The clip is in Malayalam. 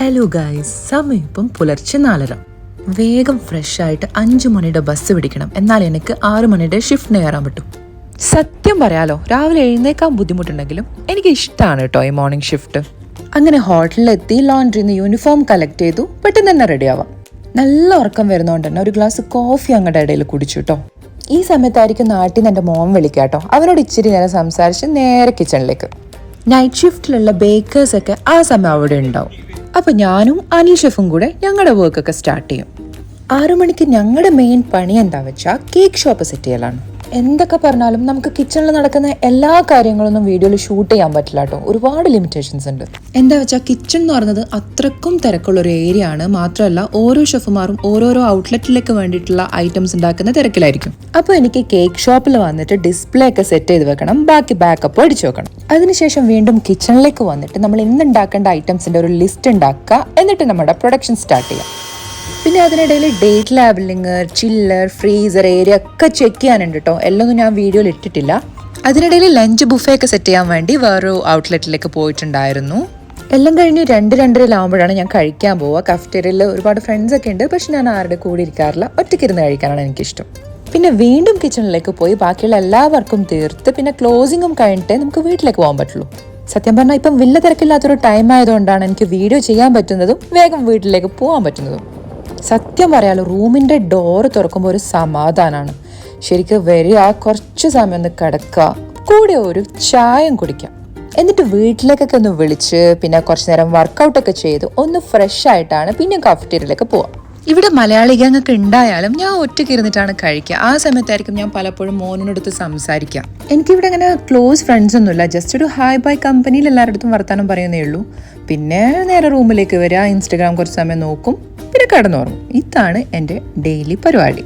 ഹലോ ഗായ്സ്, സമയം ഇപ്പം പുലർച്ചെ 4:30. വേഗം ഫ്രഷ് ആയിട്ട് 5 മണിയുടെ ബസ് പിടിക്കണം, എന്നാൽ എനിക്ക് 6 മണിയുടെ ഷിഫ്റ്റിന് കയറാൻ പറ്റും. സത്യം പറയാലോ, രാവിലെ എഴുന്നേക്കാൻ ബുദ്ധിമുട്ടുണ്ടെങ്കിലും എനിക്ക് ഇഷ്ടമാണ് കേട്ടോ ഈ മോർണിംഗ് ഷിഫ്റ്റ്. അങ്ങനെ ഹോട്ടലിലെത്തി ലോണ്ടറിന്ന് യൂണിഫോം കളക്ട് ചെയ്തു, പെട്ടെന്ന് തന്നെ റെഡി ആവാം. നല്ല ഉറക്കം വരുന്നതുകൊണ്ട് തന്നെ ഒരു ഗ്ലാസ് കോഫി അങ്ങോട്ട് ഇടയിൽ കുടിച്ചു കേട്ടോ. ഈ സമയത്തായിരിക്കും നാട്ടിൽ നിന്ന് എൻ്റെ മോൻ വിളിക്കാട്ടോ. അവനോട് ഇച്ചിരി നേരം സംസാരിച്ച് നേരെ കിച്ചണിലേക്ക്. നൈറ്റ് ഷിഫ്റ്റിലുള്ള ബേക്കേഴ്സൊക്കെ ആ സമയം അവിടെ ഉണ്ടാവും. അപ്പോൾ ഞാനും അനിൽ ഷെഫും കൂടെ ഞങ്ങളുടെ വർക്കൊക്കെ സ്റ്റാർട്ട് ചെയ്യും. 6 മണിക്ക് ഞങ്ങളുടെ മെയിൻ പണി എന്താ വെച്ചാൽ കേക്ക് ഷോപ്പ് സെറ്റ് ചെയ്യലാണ്. എന്തൊക്കെ പറഞ്ഞാലും നമുക്ക് കിച്ചണിൽ നടക്കുന്ന എല്ലാ കാര്യങ്ങളൊന്നും വീഡിയോയിൽ ഷൂട്ട് ചെയ്യാൻ പറ്റില്ല കേട്ടോ. ഒരുപാട് ലിമിറ്റേഷൻസ് ഉണ്ട്. എന്താ വെച്ചാൽ കിച്ചൺ എന്ന് പറയുന്നത് അത്രക്കും തിരക്കുള്ള ഒരു ഏരിയ ആണ്. മാത്രമല്ല ഓരോ ഷെഫുമാരും ഓരോരോ ഔട്ട്ലെറ്റിലേക്ക് വേണ്ടിയിട്ടുള്ള ഐറ്റംസ് ഉണ്ടാക്കുന്ന തിരക്കിലായിരിക്കും. അപ്പോൾ എനിക്ക് കേക്ക് ഷോപ്പിൽ വന്നിട്ട് ഡിസ്പ്ലേ ഒക്കെ സെറ്റ് ചെയ്ത് വെക്കണം, ബാക്കി ബാക്കപ്പ് അടിച്ചു വെക്കണം. അതിനുശേഷം വീണ്ടും കിച്ചണിലേക്ക് വന്നിട്ട് നമ്മൾ ഇന്ന് ഉണ്ടാക്കേണ്ട ഐറ്റംസിന്റെ ഒരു ലിസ്റ്റ് ഉണ്ടാക്കുക, എന്നിട്ട് നമ്മുടെ പ്രൊഡക്ഷൻ സ്റ്റാർട്ട് ചെയ്യാം. പിന്നെ അതിനിടയിൽ ഡേറ്റ് ലാബിലിങ്, ചില്ലർ, ഫ്രീസർ ഏരിയ ഒക്കെ ചെക്ക് ചെയ്യാനുണ്ട് കേട്ടോ. എല്ലാം ഞാൻ വീഡിയോയിൽ ഇട്ടിട്ടില്ല. അതിനിടയിൽ ലഞ്ച് ബുഫേ ഒക്കെ സെറ്റ് ചെയ്യാൻ വേണ്ടി വേറൊരു ഔട്ട്ലെറ്റിലേക്ക് പോയിട്ടുണ്ടായിരുന്നു. എല്ലാം കഴിഞ്ഞ് 2-2:30 ഞാൻ കഴിക്കാൻ പോവുക. കഫ്റ്റേരിയയിൽ ഒരുപാട് ഫ്രണ്ട്സ് ഒക്കെ ഉണ്ട്, പക്ഷെ ഞാൻ ആരുടെ കൂടെ ഇരിക്കാറില്ല, ഒറ്റയ്ക്കിരുന്ന് കഴിക്കാനാണ് എനിക്കിഷ്ടം. പിന്നെ വീണ്ടും കിച്ചണിലേക്ക് പോയി ബാക്കിയുള്ള എല്ലാ വർക്കും തീർത്ത് പിന്നെ ക്ലോസിങ്ങും കഴിഞ്ഞിട്ടേ നമുക്ക് വീട്ടിലേക്ക് പോകാൻ പറ്റുള്ളൂ. സത്യം പറഞ്ഞാൽ ഇപ്പം വലിയ തിരക്കില്ലാത്തൊരു ടൈം ആയതുകൊണ്ടാണ് എനിക്ക് വീഡിയോ ചെയ്യാൻ പറ്റുന്നതും വേഗം വീട്ടിലേക്ക് പോകാൻ പറ്റുന്നതും. സത്യം പറയാലോ, റൂമിൻ്റെ ഡോറ് തുറക്കുമ്പോൾ ഒരു സമാധാനമാണ്. ശരിക്കും വരിക, കുറച്ച് സമയം ഒന്ന് കിടക്കുക, കൂടെ ഒരു ചായം കുടിക്കാം, എന്നിട്ട് വീട്ടിലേക്കൊക്കെ ഒന്ന് വിളിച്ച് പിന്നെ കുറച്ച് നേരം വർക്കൗട്ടൊക്കെ ചെയ്ത് ഒന്ന് ഫ്രഷ് ആയിട്ടാണ് പിന്നെ കഫ്റ്റീരിയയിലേക്ക് പോവാം. ഇവിടെ മലയാളി ഗാങ്ങൊക്കെ ഉണ്ടായാലും ഞാൻ ഒറ്റയ്ക്ക് ഇരുന്നിട്ടാണ് കഴിക്കുക. ആ സമയത്തായിരിക്കും ഞാൻ പലപ്പോഴും മോനോടടുത്ത് സംസാരിക്കാം. എനിക്കിവിടെ അങ്ങനെ ക്ലോസ് ഫ്രണ്ട്സ് ഒന്നുമില്ല, ജസ്റ്റ് ഒരു ഹായ് ബൈ കമ്പനിയിൽ എല്ലാവരുടെ അടുത്തും വർത്താനം പറയുന്നേ ഉള്ളൂ. പിന്നെ നേരെ റൂമിലേക്ക് വരിക, ഇൻസ്റ്റഗ്രാം കുറച്ച് സമയം നോക്കും, പിന്നെ കിടന്നുറങ്ങും. ഇതാണ് എൻ്റെ ഡെയിലി പരിപാടി.